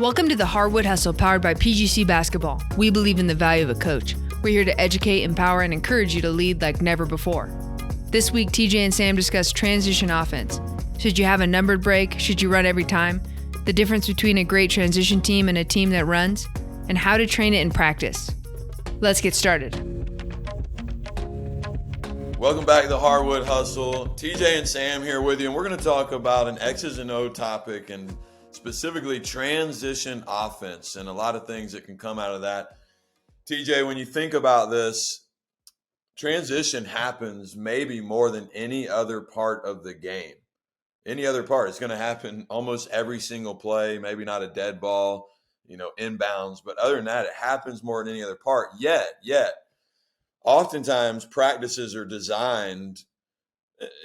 Welcome to the Hardwood Hustle powered by PGC Basketball. We believe in the value of a coach. We're here to educate, empower, and encourage you to lead like never before. This week, TJ and Sam discuss transition offense. Should you have a numbered break? Should you run every time? The difference between a great transition team and a team that runs, and how to train it in practice. Let's get started. Welcome back to the Hardwood Hustle. TJ and Sam here with you, and we're going to talk about an X's and O topic, and specifically transition offense, and a lot of things that can come out of that. TJ, when you think about this, transition happens maybe more than any other part of the game. Any other part, it's going to happen almost every single play, maybe not a dead ball, inbounds, but other than that, it happens more than any other part. Yet, oftentimes practices are designed,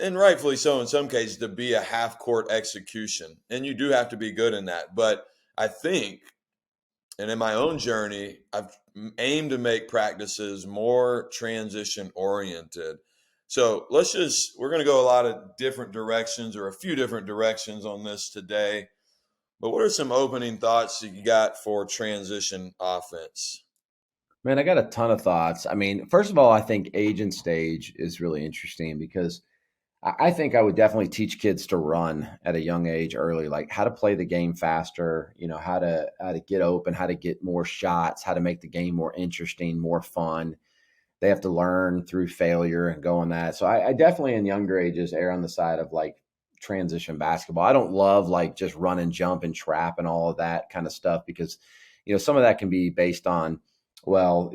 and rightfully so in some cases, to be a half-court execution. And you do have to be good in that. But I think, and in my own journey, I've aimed to make practices more transition-oriented. So we're going to go a lot of different directions, or a few different directions on this today. But what are some opening thoughts that you got for transition offense? Man, I got a ton of thoughts. I mean, first of all, I think age and stage is really interesting because I think I would definitely teach kids to run at a young age early, like how to play the game faster, how to get open, how to get more shots, how to make the game more interesting, more fun. They have to learn through failure and go on that. So I definitely in younger ages err on the side of like transition basketball. I don't love like just run and jump and trap and all of that kind of stuff because, some of that can be based on, well,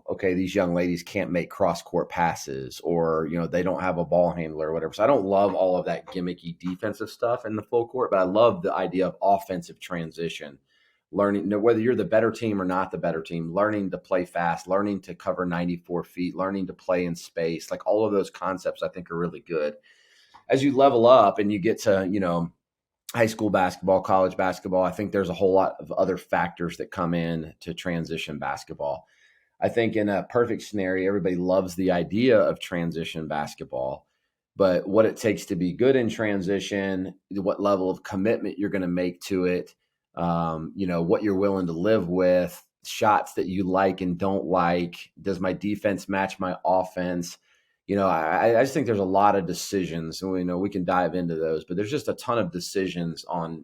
okay, these young ladies can't make cross-court passes or, they don't have a ball handler or whatever. So I don't love all of that gimmicky defensive stuff in the full court, but I love the idea of offensive transition, learning whether you're the better team or not the better team, learning to play fast, learning to cover 94 feet, learning to play in space. Like all of those concepts I think are really good. As you level up and you get to, high school basketball, college basketball, I think there's a whole lot of other factors that come in to transition basketball. I think in a perfect scenario, everybody loves the idea of transition basketball, but what it takes to be good in transition, what level of commitment you're going to make to it, what you're willing to live with, shots that you like and don't like. Does my defense match my offense? I just think there's a lot of decisions, and we can dive into those, but there's just a ton of decisions on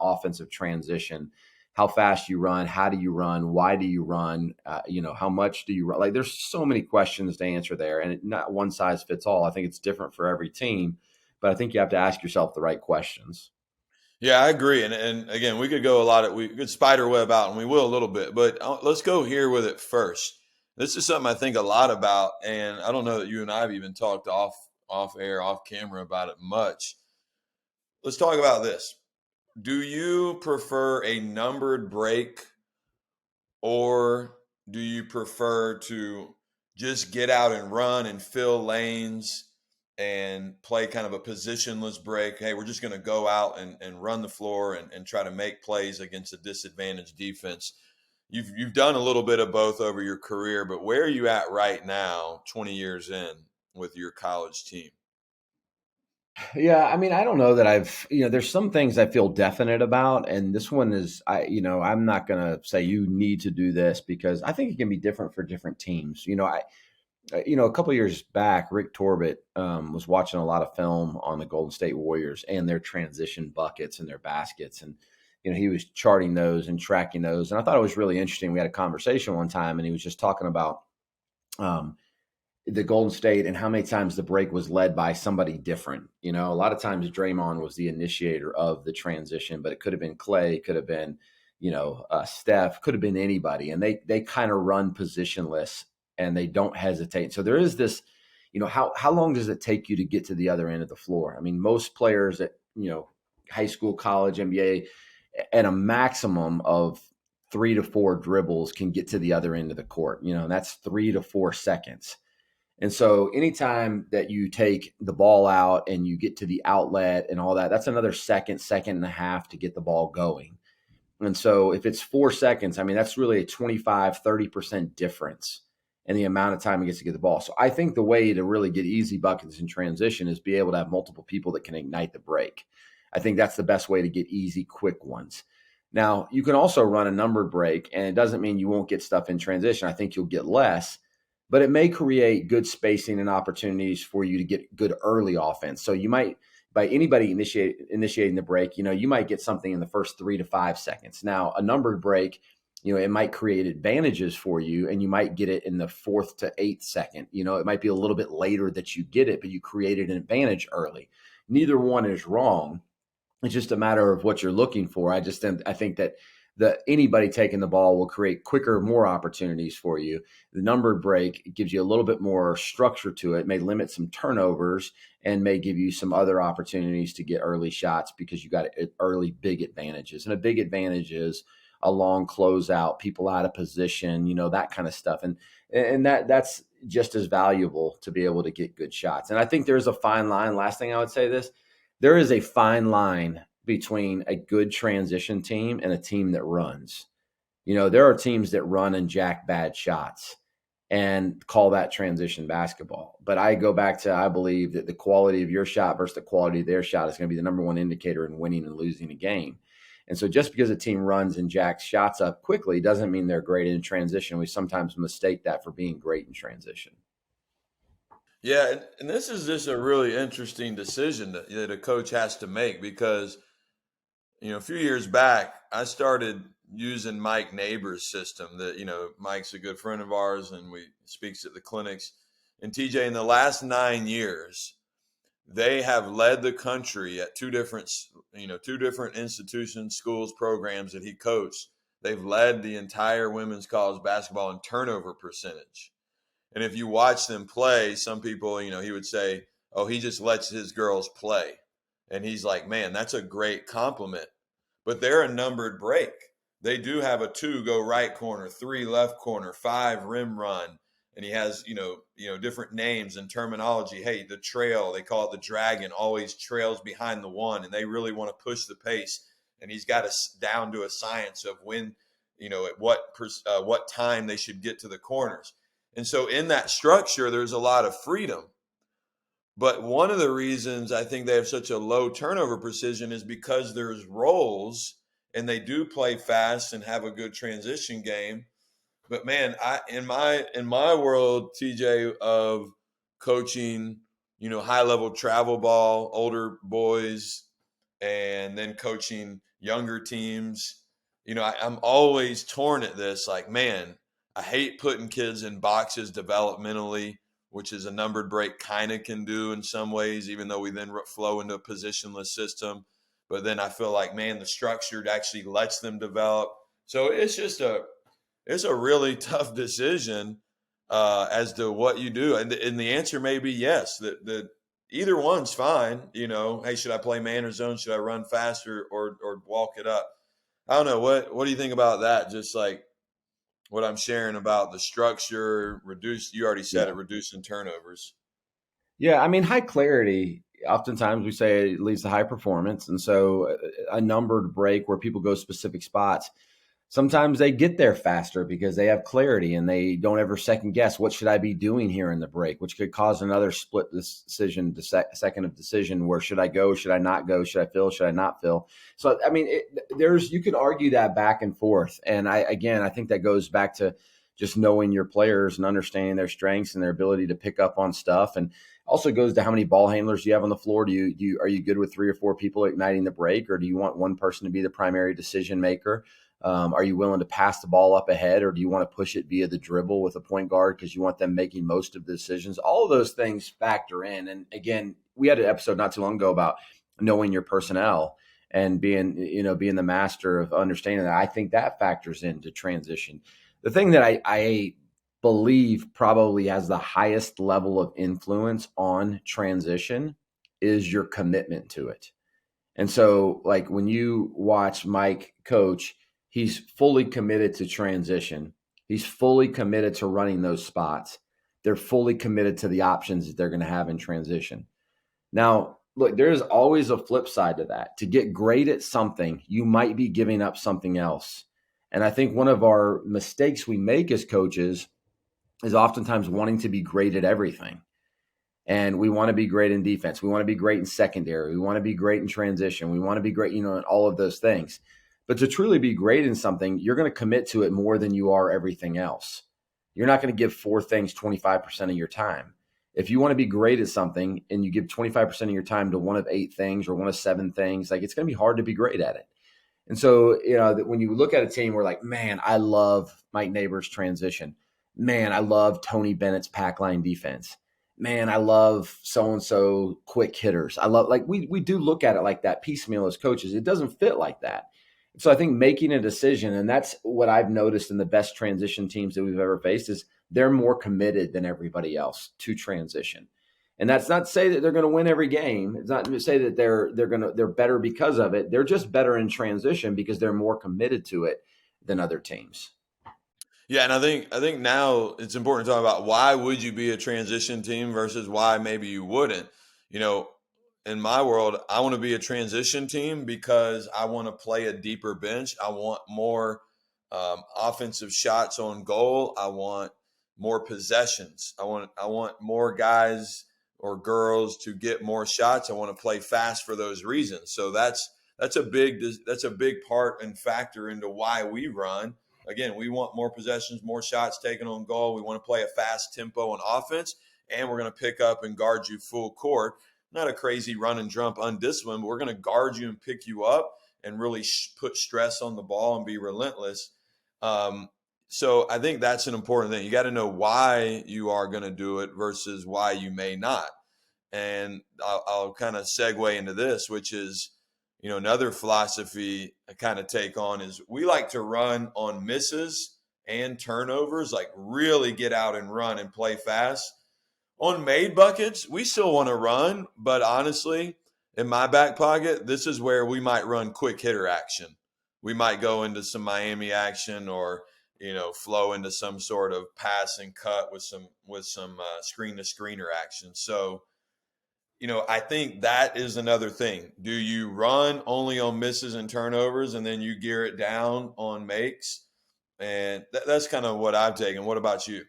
offensive transition. How fast you run, how do you run, why do you run, how much do you run? Like there's so many questions to answer there, and not one size fits all. I think it's different for every team, but I think you have to ask yourself the right questions. Yeah, I agree. And again, we could spider web out, and we will a little bit, but let's go here with it first. This is something I think a lot about, and I don't know that you and I have even talked off air, off camera about it much. Let's talk about this. Do you prefer a numbered break, or do you prefer to just get out and run and fill lanes and play kind of a positionless break? Hey, we're just going to go out and run the floor and try to make plays against a disadvantaged defense. You've done a little bit of both over your career, but where are you at right now, 20 years in, with your college team? Yeah, I mean, I don't know that there's some things I feel definite about, and this one is, I'm not going to say you need to do this because I think it can be different for different teams. A couple of years back, Rick Torbett was watching a lot of film on the Golden State Warriors and their transition buckets and their baskets, and he was charting those and tracking those. And I thought it was really interesting. We had a conversation one time and he was just talking about the Golden State and how many times the break was led by somebody different. A lot of times Draymond was the initiator of the transition, but it could have been Clay, could have been, Steph, could have been anybody. And they kind of run positionless and they don't hesitate. So there is this, how long does it take you to get to the other end of the floor? I mean, most players at, high school, college, NBA, at a maximum of 3 to 4 dribbles can get to the other end of the court. And that's 3 to 4 seconds. And so anytime that you take the ball out and you get to the outlet and all that, that's another second and a half to get the ball going. And so if it's 4 seconds, I mean, that's really a 25, 30% difference in the amount of time it gets to get the ball. So I think the way to really get easy buckets in transition is be able to have multiple people that can ignite the break. I think that's the best way to get easy, quick ones. Now, you can also run a numbered break, and it doesn't mean you won't get stuff in transition. I think you'll get less, but it may create good spacing and opportunities for you to get good early offense. So you might, by anybody initiating the break, you might get something in the first 3 to 5 seconds. Now, a numbered break, it might create advantages for you, and you might get it in the 4th to 8th second. It might be a little bit later that you get it, but you created an advantage early. Neither one is wrong. It's just a matter of what you're looking for. I think that anybody taking the ball will create quicker, more opportunities for you. The numbered break gives you a little bit more structure to it, may limit some turnovers, and may give you some other opportunities to get early shots because you got early big advantages. And a big advantage is a long closeout, people out of position, that kind of stuff. And that's just as valuable to be able to get good shots. And I think there's a fine line. Last thing I would say this. There is a fine line between a good transition team and a team that runs. There are teams that run and jack bad shots and call that transition basketball. But I go back to, I believe that the quality of your shot versus the quality of their shot is going to be the number one indicator in winning and losing a game. And so just because a team runs and jacks shots up quickly doesn't mean they're great in transition. We sometimes mistake that for being great in transition. Yeah, and this is just a really interesting decision that a coach has to make because, a few years back, I started using Mike Neighbors' system that, Mike's a good friend of ours and we speaks at the clinics. And TJ, in the last 9 years, they have led the country at two different institutions, schools, programs that he coached. They've led the entire women's college basketball in turnover percentage. And if you watch them play, some people, he would say, oh, he just lets his girls play. And he's like, man, that's a great compliment. But they're a numbered break. They do have a 2 go right corner, 3 left corner, 5 rim run. And he has, different names and terminology. Hey, the trail, they call it the dragon, always trails behind the 1. And they really want to push the pace. And he's got us down to a science of when, at what time they should get to the corners. And so in that structure, there's a lot of freedom. But one of the reasons I think they have such a low turnover precision is because there's roles and they do play fast and have a good transition game. But man, in my world, TJ, of coaching, high level travel ball, older boys, and then coaching younger teams, I'm always torn at this. Like, man, I hate putting kids in boxes developmentally, which is a numbered break kind of can do in some ways, even though we then flow into a positionless system. But then I feel like, man, the structure actually lets them develop. So it's a really tough decision as to what you do. And the answer may be yes, that either one's fine. Hey, should I play man or zone? Should I run faster or walk it up? I don't know. What do you think about that? Just like what I'm sharing about the structure, you already said it, reducing turnovers. Yeah, I mean, high clarity, oftentimes we say it leads to high performance. And so a numbered break where people go specific spots, sometimes they get there faster because they have clarity and they don't ever second guess, what should I be doing here in the break, which could cause another split decision, second of decision, where should I go, should I not go, should I fill, should I not fill? So, I mean, you could argue that back and forth. And I think that goes back to just knowing your players and understanding their strengths and their ability to pick up on stuff. And also goes to how many ball handlers you have on the floor. Are you good with 3 or 4 people igniting the break, or do you want one person to be the primary decision maker? Are you willing to pass the ball up ahead, or do you want to push it via the dribble with a point guard because you want them making most of the decisions? All of those things factor in. And again, we had an episode not too long ago about knowing your personnel and being the master of understanding that. I think that factors into transition. The thing that I believe probably has the highest level of influence on transition is your commitment to it. And so, like, when you watch Mike coach, he's fully committed to transition. He's fully committed to running those spots. They're fully committed to the options that they're going to have in transition. Now, look, there's always a flip side to that. To get great at something, you might be giving up something else. And I think one of our mistakes we make as coaches is oftentimes wanting to be great at everything. And we want to be great in defense. We want to be great in secondary. We want to be great in transition. We want to be great, in all of those things. But to truly be great in something, you're going to commit to it more than you are everything else. You're not going to give 4 things 25% of your time. If you want to be great at something and you give 25% of your time to one of 8 things or one of 7 things, like, it's going to be hard to be great at it. And so, when you look at a team, we're like, man, I love Mike Neighbors' transition. Man, I love Tony Bennett's pack line defense. Man, I love so-and-so quick hitters. I love, like, we do look at it like that piecemeal as coaches. It doesn't fit like that. So I think making a decision, and that's what I've noticed in the best transition teams that we've ever faced, is they're more committed than everybody else to transition. And that's not to say that they're going to win every game. It's not to say that they're better because of it. They're just better in transition because they're more committed to it than other teams. Yeah, and I think now it's important to talk about why would you be a transition team versus why maybe you wouldn't. You know, in my world, I want to be a transition team because I want to play a deeper bench. I want more offensive shots on goal. I want more possessions. I want more guys or girls to get more shots. I want to play fast for those reasons. So that's a big part and factor into why we run. Again, we want more possessions, more shots taken on goal. We want to play a fast tempo on offense, and we're going to pick up and guard you full court. Not a crazy run and jump undisciplined, but we're going to guard you and pick you up and really put stress on the ball and be relentless. So I think that's an important thing. You got to know why you are going to do it versus why you may not. And I'll kind of segue into this, which is, another philosophy I kind of take on is we like to run on misses and turnovers, like really get out and run and play fast. On made buckets, we still want to run, but honestly, in my back pocket, this is where we might run quick hitter action. We might go into some Miami action or, flow into some sort of pass and cut with some screen to screener action. So, I think that is another thing. Do you run only on misses and turnovers and then you gear it down on makes? And that's kind of what I've taken. What about you?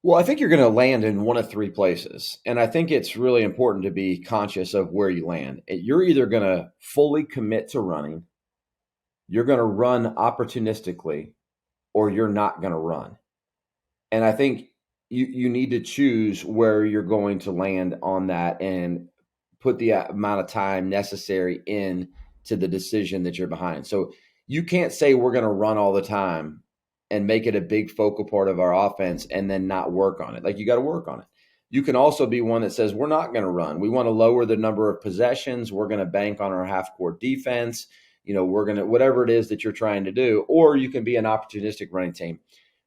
Well, I think you're going to land in one of 3 places. And I think it's really important to be conscious of where you land. You're either going to fully commit to running, you're going to run opportunistically, or you're not going to run. And I think you need to choose where you're going to land on that and put the amount of time necessary in to the decision that you're behind. So you can't say we're going to run all the time and make it a big focal part of our offense and then not work on it. Like, you got to work on it. You can also be one that says we're not going to run. We want to lower the number of possessions. We're going to bank on our half-court defense. We're going to, whatever it is that you're trying to do, or you can be an opportunistic running team.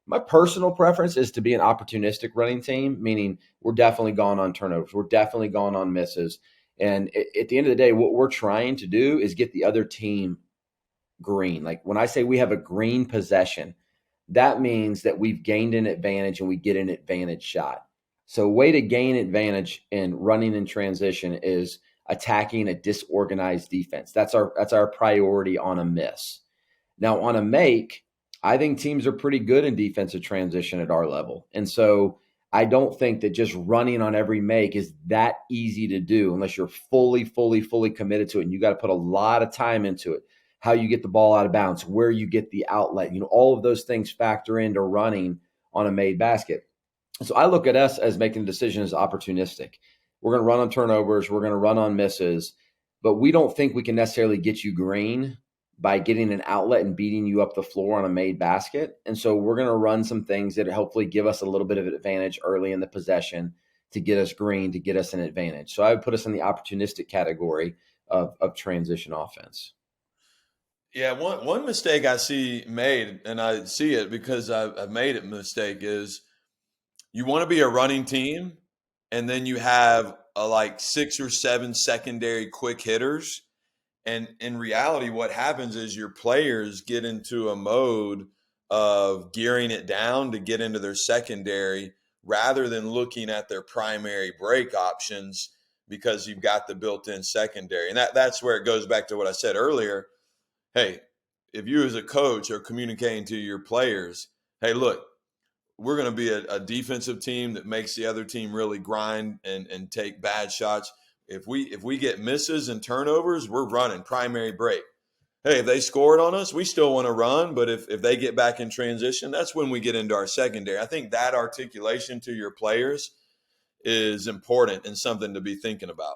My personal preference is to be an opportunistic running team, meaning we're definitely gone on turnovers. We're definitely gone on misses. And at the end of the day, what we're trying to do is get the other team green. Like, when I say we have a green possession, that means that we've gained an advantage and we get an advantage shot. So a way to gain advantage in running in transition is attacking a disorganized defense. That's our priority on a miss. Now, on a make, I think teams are pretty good in defensive transition at our level. And so I don't think that just running on every make is that easy to do unless you're fully committed to it. And you got to put a lot of time into it. How you get the ball out of bounds, where you get the outlet, all of those things factor into running on a made basket. So I look at us as making decisions opportunistic. We're going to run on turnovers. We're going to run on misses, but we don't think we can necessarily get you green by getting an outlet and beating you up the floor on a made basket. And so we're going to run some things that hopefully give us a little bit of an advantage early in the possession to get us green, to get us an advantage. So I would put us in the opportunistic category of transition offense. Yeah, one mistake I see made, and I see it because I've made it mistake, is you want to be a running team, and then you have like 6 or 7 secondary quick hitters. And in reality, what happens is your players get into a mode of gearing it down to get into their secondary rather than looking at their primary break options because you've got the built-in secondary. And that's where it goes back to what I said earlier. Hey, if you as a coach are communicating to your players, hey, look, we're going to be a defensive team that makes the other team really grind and take bad shots. If we get misses and turnovers, we're running primary break. hey, if they scored on us, we still want to run. But if they get back in transition, that's when we get into our secondary. I think that articulation to your players is important and something to be thinking about.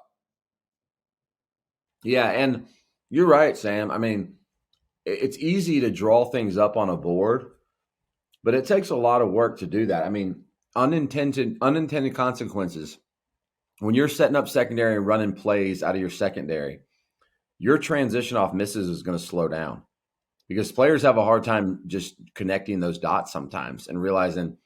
Yeah, and you're right, Sam. I mean, it's easy to draw things up on a board, but it takes a lot of work to do that. I mean, unintended consequences. When you're setting up secondary and running plays out of your secondary, your transition off misses is going to slow down because players have a hard time just connecting those dots sometimes and realizing,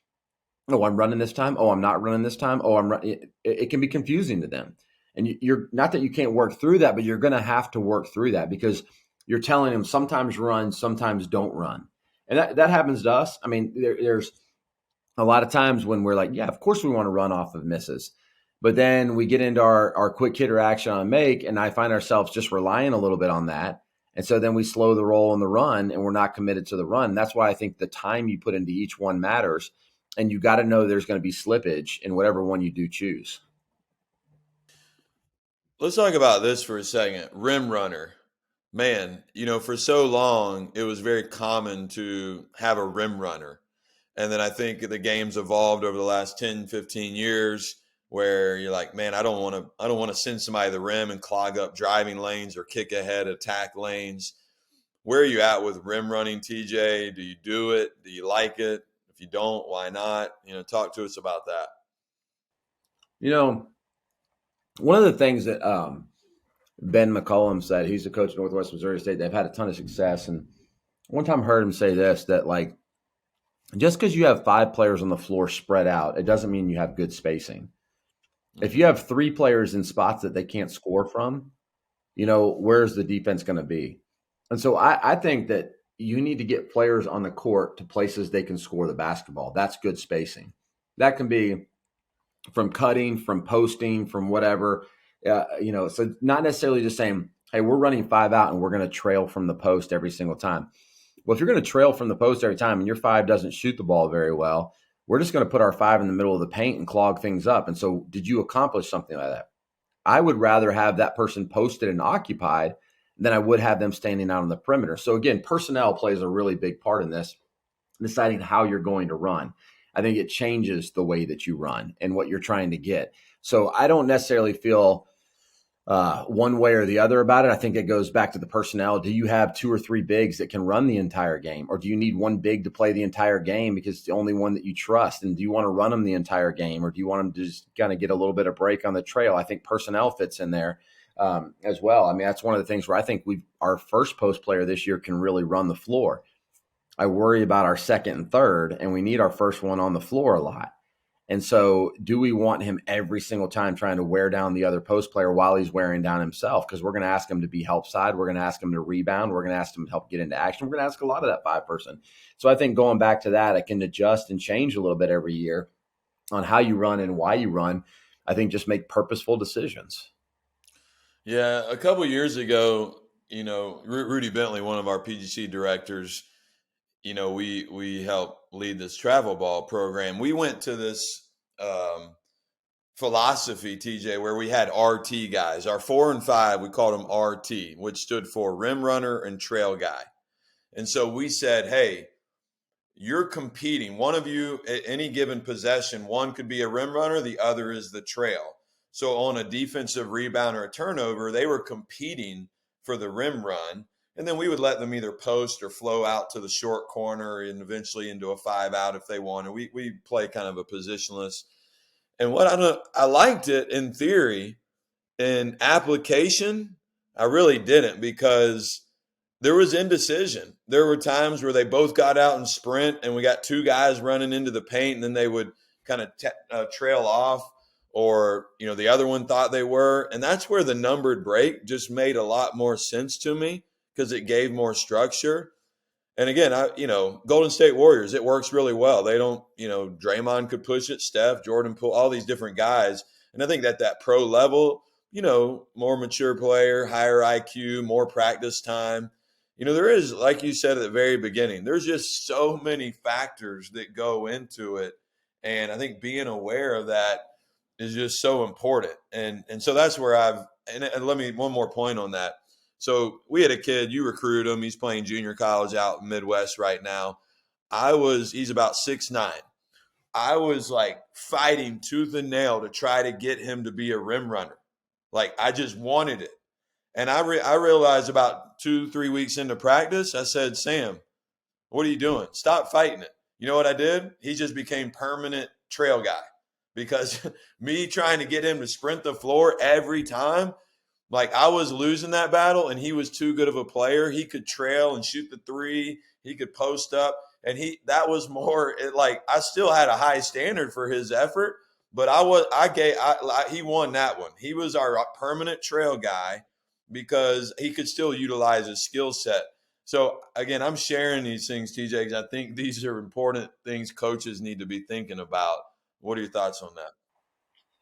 oh, I'm running this time. Oh, I'm not running this time. Oh, it can be confusing to them. And you're not that you can't work through that, but you're going to have to work through that because you're telling them sometimes run, sometimes don't run. And that happens to us. I mean, there's a lot of times when we're like, yeah, of course we want to run off of misses. But then we get into our quick hitter action on make, and I find ourselves just relying a little bit on that. And so then we slow the roll on the run, and we're not committed to the run. That's why I think the time you put into each one matters. And you got to know there's going to be slippage in whatever one you do choose. Let's talk about this for a second. Rim runner. Man, for so long, it was very common to have a rim runner. And then I think the game's evolved over the last 10, 15 years where you're like, man, I don't want to send somebody to the rim and clog up driving lanes or kick ahead attack lanes. Where are you at with rim running, TJ? Do you do it? Do you like it? If you don't, why not? Talk to us about that. You know, one of the things that Ben McCollum said, he's the coach of Northwest Missouri State, they've had a ton of success. And one time I heard him say this, that like, just because you have 5 players on the floor spread out, it doesn't mean you have good spacing. If you have 3 players in spots that they can't score from, where's the defense going to be? And so I think that you need to get players on the court to places they can score the basketball. That's good spacing. That can be from cutting, from posting, from whatever. So not necessarily just saying, hey, we're running 5 out and we're going to trail from the post every single time. Well, if you're going to trail from the post every time and your 5 doesn't shoot the ball very well, we're just going to put our 5 in the middle of the paint and clog things up. And so did you accomplish something like that? I would rather have that person posted and occupied than I would have them standing out on the perimeter. So again, personnel plays a really big part in this, deciding how you're going to run. I think it changes the way that you run and what you're trying to get. So I don't necessarily feel one way or the other about it. I think it goes back to the personnel. Do you have 2 or 3 bigs that can run the entire game? Or do you need one big to play the entire game because it's the only one that you trust? And do you want to run them the entire game? Or do you want them to just kind of get a little bit of break on the trail? I think personnel fits in there as well. I mean, that's one of the things where I think our first post player this year can really run the floor. I worry about our second and third, and we need our first one on the floor a lot. And so do we want him every single time trying to wear down the other post player while he's wearing down himself? Because we're going to ask him to be help side. We're going to ask him to rebound. We're going to ask him to help get into action. We're going to ask a lot of that 5 person. So I think going back to that, it can adjust and change a little bit every year on how you run and why you run. I think just make purposeful decisions. Yeah, a couple years ago, Rudy Bentley, one of our PGC directors, we helped lead this travel ball program. We went to this philosophy, TJ, where we had RT guys. Our 4 and 5, we called them RT, which stood for rim runner and trail guy. And so we said, hey, you're competing. One of you at any given possession, one could be a rim runner, the other is the trail. So on a defensive rebound or a turnover, they were competing for the rim run. And then we would let them either post or flow out to the short corner and eventually into a 5 out if they wanted. We play kind of a positionless. And I liked it in theory. In application, I really didn't because there was indecision. There were times where they both got out and sprint and we got 2 guys running into the paint and then they would kind of trail off or, the other one thought they were. And that's where the numbered break just made a lot more sense to me because it gave more structure. And again, Golden State Warriors, it works really well. They don't, Draymond could push it, Steph, Jordan Poole, all these different guys. And I think that pro level, more mature player, higher IQ, more practice time. There is, like you said at the very beginning, there's just so many factors that go into it. And I think being aware of that is just so important. And so that's where and let me, one more point on that. So we had a kid, you recruit him. He's playing junior college out in Midwest right now. He's about 6'9". I was like fighting tooth and nail to try to get him to be a rim runner. Like I just wanted it. And I realized about 2-3 weeks into practice, I said, Sam, what are you doing? Stop fighting it. You know what I did? He just became permanent trail guy because me trying to get him to sprint the floor every time, like I was losing that battle and he was too good of a player. He could trail and shoot the three. He could post up. And that was more like I still had a high standard for his effort, but he won that one. He was our permanent trail guy because he could still utilize his skill set. So again, I'm sharing these things, TJ, because I think these are important things coaches need to be thinking about. What are your thoughts on that?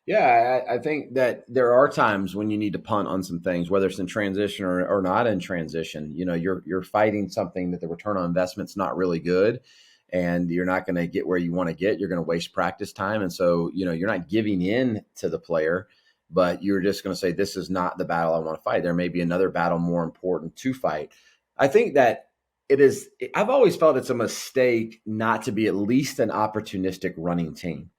Yeah, I think that there are times when you need to punt on some things, whether it's in transition or not in transition. You know, you're fighting something that the return on investment's not really good, and you're not going to get where you want to get. You're going to waste practice time, and so you're not giving in to the player, but you're just going to say, "This is not the battle I want to fight." There may be another battle more important to fight. I think that it is. I've always felt it's a mistake not to be at least an opportunistic running team.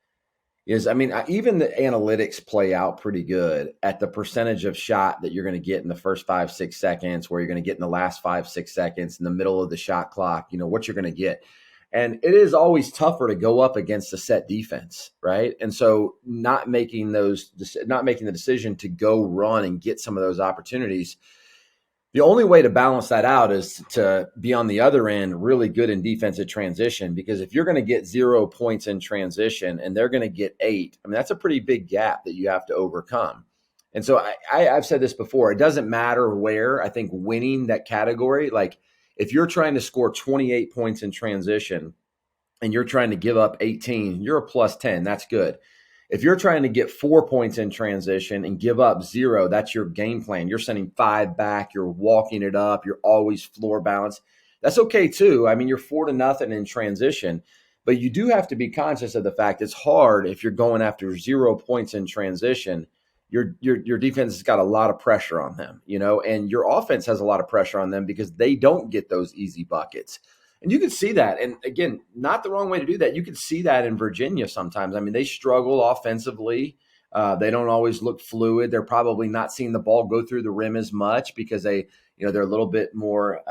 Even the analytics play out pretty good at the percentage of shot that you're going to get in the first 5-6 seconds, where you're going to get in the last 5-6 seconds in the middle of the shot clock, what you're going to get. And it is always tougher to go up against a set defense, right? And so not making the decision to go run and get some of those opportunities. The only way to balance that out is to be on the other end really good in defensive transition, because if you're going to get 0 points in transition and they're going to get 8, that's a pretty big gap that you have to overcome. And so I've said this before, it doesn't matter where. I think winning that category, like if you're trying to score 28 points in transition and you're trying to give up 18, you're a plus 10. That's good. If you're trying to get 4 points in transition and give up 0, that's your game plan. You're sending 5 back. You're walking it up. You're always floor balanced. That's okay too. You're 4-0 in transition, but you do have to be conscious of the fact it's hard if you're going after 0 points in transition. Your defense has got a lot of pressure on them, and your offense has a lot of pressure on them because they don't get those easy buckets. And you can see that. And again, not the wrong way to do that. You can see that in Virginia sometimes. They struggle offensively. They don't always look fluid. They're probably not seeing the ball go through the rim as much because they're a little bit more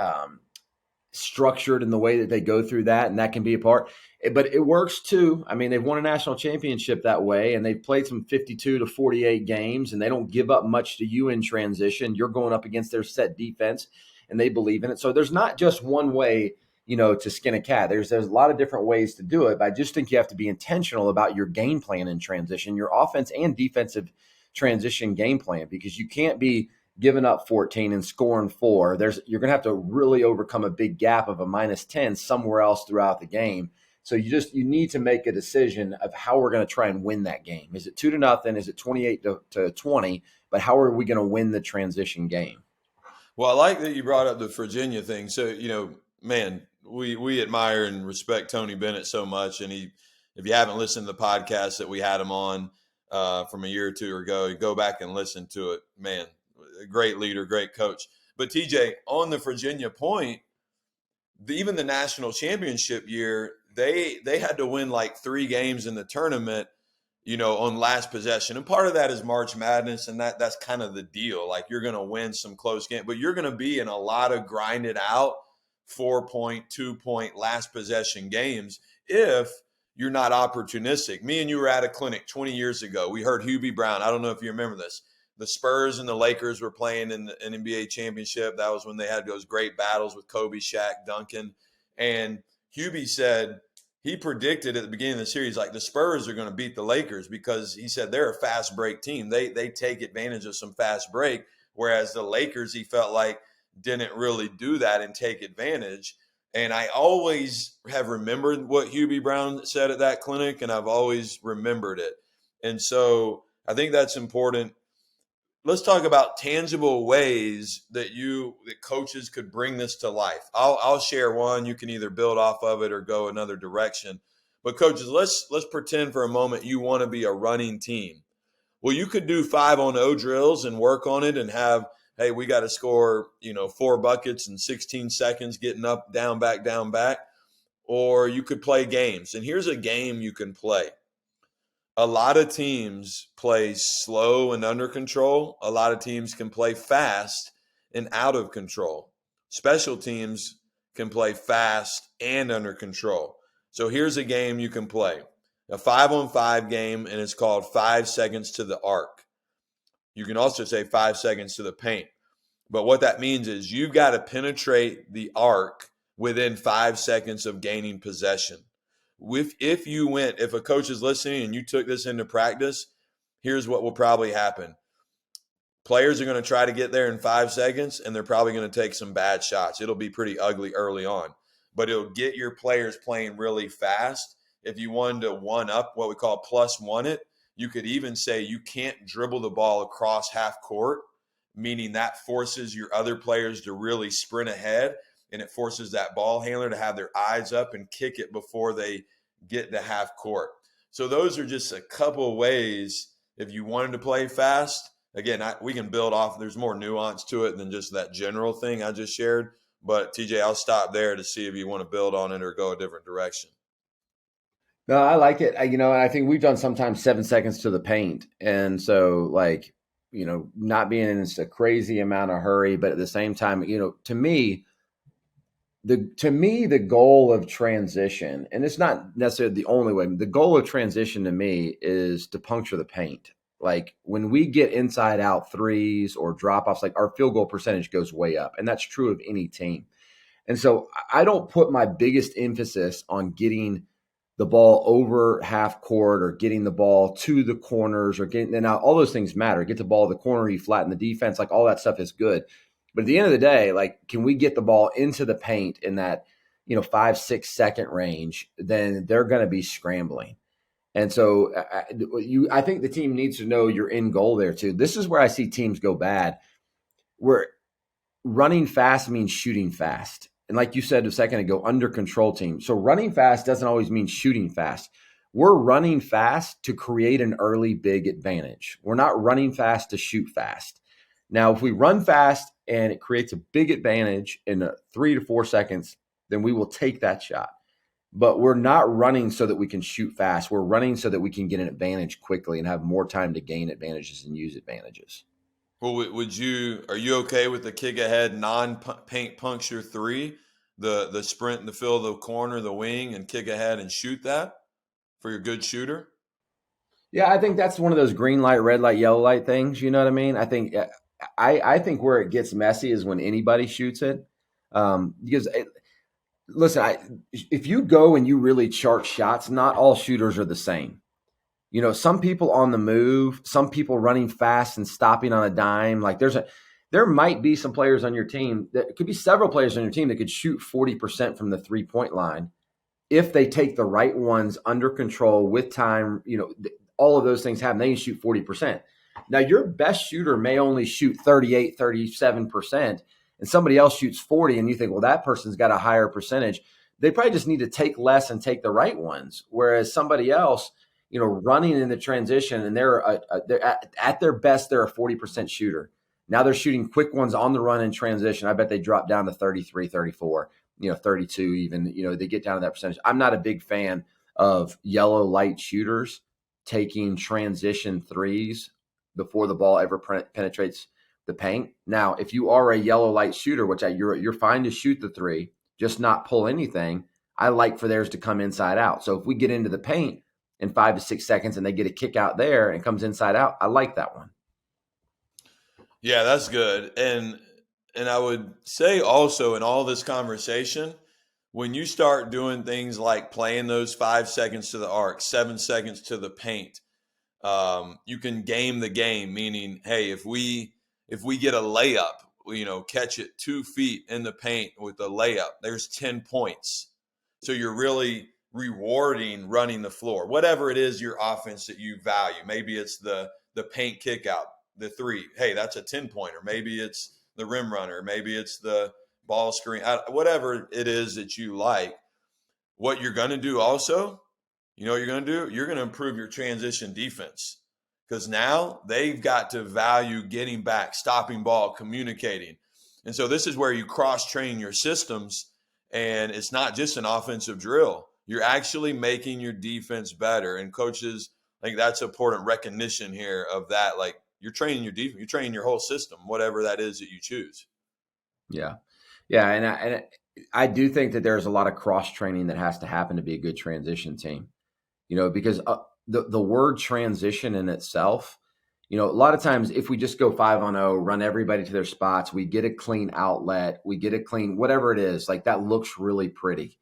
structured in the way that they go through that. And that can be a part. But it works too. They've won a national championship that way, and they've played some 52 to 48 games, and they don't give up much to you in transition. You're going up against their set defense, and they believe in it. So there's not just one way to skin a cat. There's a lot of different ways to do it, but I just think you have to be intentional about your game plan in transition, your offense and defensive transition game plan, because you can't be giving up 14 and scoring 4. You're going to have to really overcome a big gap of a -10 somewhere else throughout the game. So you need to make a decision of how we're going to try and win that game. Is it 2-0? Is it 28 to 20? But how are we going to win the transition game? Well, I like that you brought up the Virginia thing. So, man, we admire and respect Tony Bennett so much. And if you haven't listened to the podcast that we had him on from a year or two ago, you go back and listen to it. Man, a great leader, great coach. But TJ, on the Virginia point, even the national championship year, they had to win like 3 games in the tournament, on last possession. And part of that is March Madness, and that's kind of the deal. Like you're going to win some close games, but you're going to be in a lot of grinded out 4-point, 2-point last possession games if you're not opportunistic. Me and you were at a clinic 20 years ago. We heard Hubie Brown. I don't know if you remember this. The Spurs and the Lakers were playing in an NBA championship. That was when they had those great battles with Kobe, Shaq, Duncan. And Hubie said he predicted at the beginning of the series, like the Spurs are going to beat the Lakers because he said they're a fast break team. They take advantage of some fast break, whereas the Lakers, he felt like, didn't really do that and take advantage. And I always have remembered what Hubie Brown said at that clinic, and I've always remembered it. And so I think that's important. Let's talk about tangible ways that coaches could bring this to life. I'll share one. You can either build off of it or go another direction. But coaches, let's pretend for a moment you want to be a running team. Well, you could do 5-on-0 drills and work on it and have hey, we got to score, 4 buckets in 16 seconds, getting up, down, back. Or you could play games. And here's a game you can play. A lot of teams play slow and under control. A lot of teams can play fast and out of control. Special teams can play fast and under control. So here's a game you can play. A 5-on-5 game, and it's called 5 seconds to the arc. You can also say 5 seconds to the paint. But what that means is you've got to penetrate the arc within 5 seconds of gaining possession. If a coach is listening and you took this into practice, here's what will probably happen. Players are going to try to get there in 5 seconds, and they're probably going to take some bad shots. It'll be pretty ugly early on, but it'll get your players playing really fast. If you wanted to one up, what we call plus one it, you could even say you can't dribble the ball across half court, meaning that forces your other players to really sprint ahead, and it forces that ball handler to have their eyes up and kick it before they get to half court. So those are just a couple of ways if you wanted to play fast. Again, we can build off. There's more nuance to it than just that general thing I just shared. But, TJ, I'll stop there to see if you want to build on it or go a different direction. No, I like it. I think we've done sometimes 7 seconds to the paint. And so, not being in a crazy amount of hurry, but at the same time, to me, the goal of transition, and it's not necessarily the only way, the goal of transition to me is to puncture the paint. Like when we get inside out threes or drop offs, like our field goal percentage goes way up. And that's true of any team. And so I don't put my biggest emphasis on getting the ball over half court or getting the ball to the corners or getting, and now all those things matter. Get the ball to the corner, you flatten the defense, like all that stuff is good. But at the end of the day, like, can we get the ball into the paint in that, 5-6 second range, then they're going to be scrambling. And so I think the team needs to know your end goal there too. This is where I see teams go bad, where running fast means shooting fast. And like you said a second ago, under control team. So running fast doesn't always mean shooting fast. We're running fast to create an early big advantage. We're not running fast to shoot fast. Now, if we run fast and it creates a big advantage in 3 to 4 seconds, then we will take that shot. But we're not running so that we can shoot fast. We're running so that we can get an advantage quickly and have more time to gain advantages and use advantages. Well, are you okay with the kick ahead non-paint puncture three, the sprint in the fill of the corner, the wing, and kick ahead and shoot that for your good shooter? Yeah, I think that's one of those green light, red light, yellow light things. You know what I mean? I think where it gets messy is when anybody shoots it, because listen, if you go and you really chart shots, not all shooters are the same. Some people on the move, some people running fast and stopping on a dime. Like there might be some players on your team, that could be several players on your team that could shoot 40% from the 3-point line if they take the right ones under control with time. All of those things happen. They can shoot 40%. Now, your best shooter may only shoot 38, 37%, and somebody else shoots 40, and you think, well, that person's got a higher percentage. They probably just need to take less and take the right ones. Whereas somebody else, running in the transition, and they're at their best, they're a 40% shooter. Now they're shooting quick ones on the run in transition. I bet they drop down to 33, 34, 32 even. They get down to that percentage. I'm not a big fan of yellow light shooters taking transition threes before the ball ever penetrates the paint. Now, if you are a yellow light shooter, which you're fine to shoot the three, just not pull anything, I like for theirs to come inside out. So if we get into the paint in 5 to 6 seconds and they get a kick out there and it comes inside out, I like that one. Yeah, that's good. And I would say also in all this conversation, when you start doing things like playing those 5 seconds to the arc, 7 seconds to the paint, you can game the game. Meaning, hey, if we get a layup, catch it 2 feet in the paint with a layup, there's 10 points. So you're really rewarding running the floor, whatever it is your offense that you value. Maybe it's the paint kick out, the three. Hey, that's a 10-pointer. Maybe it's the rim runner. Maybe it's the ball screen. Whatever it is that you like. What you're going to do also, what you're going to do? You're going to improve your transition defense. because now they've got to value getting back, stopping ball, communicating. And so this is where you cross-train your systems, and it's not just an offensive drill. You're actually making your defense better. And coaches, I think that's important recognition here of that. Like, you're training your defense, you're training your whole system, whatever that is that you choose. Yeah. Yeah. And I do think that there's a lot of cross-training that has to happen to be a good transition team, because the word transition in itself, a lot of times if we just go 5-on-0, run everybody to their spots, we get a clean outlet, we get a clean, whatever it is, like that looks really pretty.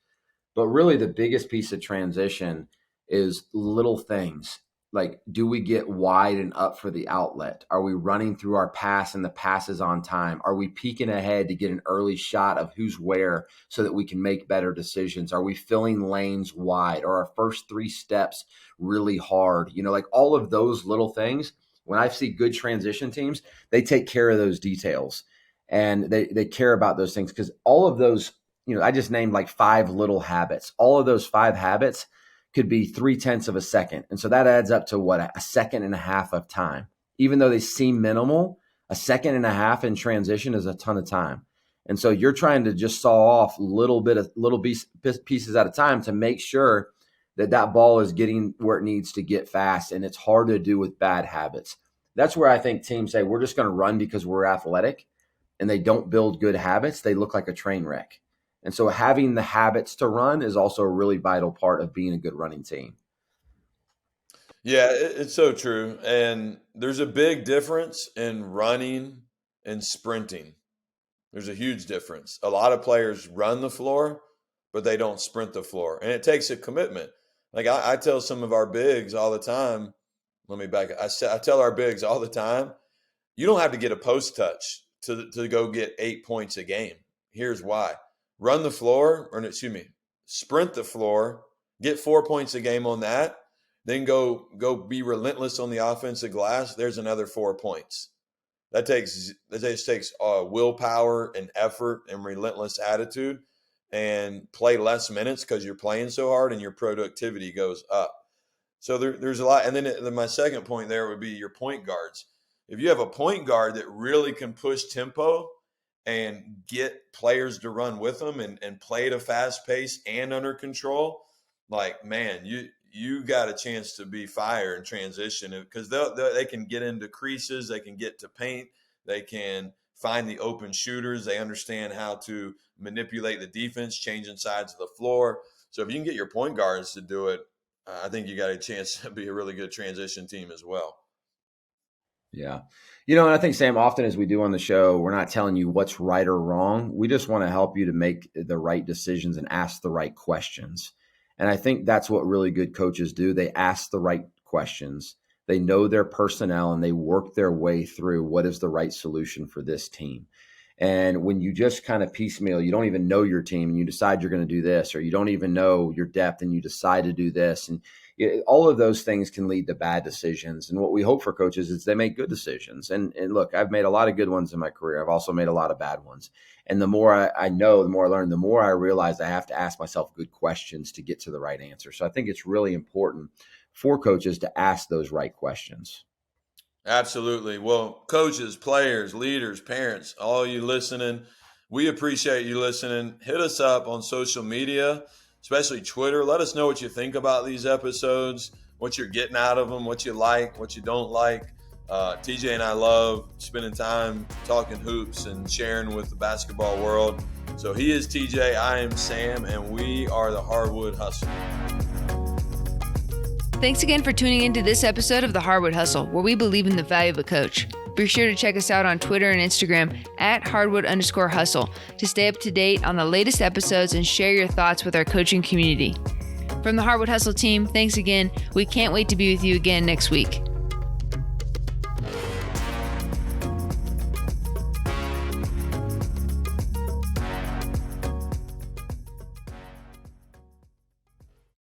But really the biggest piece of transition is little things. Like, do we get wide and up for the outlet? Are we running through our pass and the pass is on time? Are we peeking ahead to get an early shot of who's where so that we can make better decisions? Are we filling lanes wide? Are our first 3 steps really hard? Like all of those little things. When I see good transition teams, they take care of those details and they care about those things, because all of those, I just named like 5 little habits. All of those 5 habits could be 0.3 of a second. And so that adds up to what, a second and a half of time. Even though they seem minimal, a second and a half in transition is a ton of time. And so you're trying to just saw off little pieces at a time to make sure that ball is getting where it needs to get fast. And it's hard to do with bad habits. That's where I think teams say, we're just going to run because we're athletic, and they don't build good habits. They look like a train wreck. And so having the habits to run is also a really vital part of being a good running team. Yeah, it's so true. And there's a big difference in running and sprinting. There's a huge difference. A lot of players run the floor, but they don't sprint the floor. And it takes a commitment. Like I tell some of our bigs all the time, let me back up. I tell our bigs all the time, you don't have to get a post touch to go get 8 points a game. Here's why. Run the floor, sprint the floor, get 4 points a game on that, then go be relentless on the offensive glass. There's another 4 points. That just takes willpower and effort and relentless attitude, and play less minutes because you're playing so hard and your productivity goes up. So there's a lot. And then my second point there would be your point guards. If you have a point guard that really can push tempo and get players to run with them and play at a fast pace and under control, like, man, you got a chance to be fire in transition, because they can get into creases, they can get to paint, they can find the open shooters, they understand how to manipulate the defense, changing sides of the floor. So if you can get your point guards to do it, I think you got a chance to be a really good transition team as well. Yeah. And I think, Sam, often as we do on the show, we're not telling you what's right or wrong. We just want to help you to make the right decisions and ask the right questions. And I think that's what really good coaches do. They ask the right questions. They know their personnel and they work their way through what is the right solution for this team. And when you just kind of piecemeal, you don't even know your team and you decide you're going to do this, or you don't even know your depth and you decide to do this. And all of those things can lead to bad decisions. And what we hope for coaches is they make good decisions. And look, I've made a lot of good ones in my career. I've also made a lot of bad ones. And the more I know, the more I learn, the more I realize I have to ask myself good questions to get to the right answer. So I think it's really important for coaches to ask those right questions. Absolutely. Well, coaches, players, leaders, parents, all you listening, we appreciate you listening. Hit us up on social media, especially Twitter. Let us know what you think about these episodes, what you're getting out of them, what you like, what you don't like. TJ and I love spending time talking hoops and sharing with the basketball world. So he is TJ, I am Sam, and we are the Hardwood Hustle. Thanks again for tuning into this episode of the Hardwood Hustle, where we believe in the value of a coach. Be sure to check us out on Twitter and Instagram at Hardwood_Hustle to stay up to date on the latest episodes and share your thoughts with our coaching community. From the Hardwood Hustle team, thanks again. We can't wait to be with you again next week.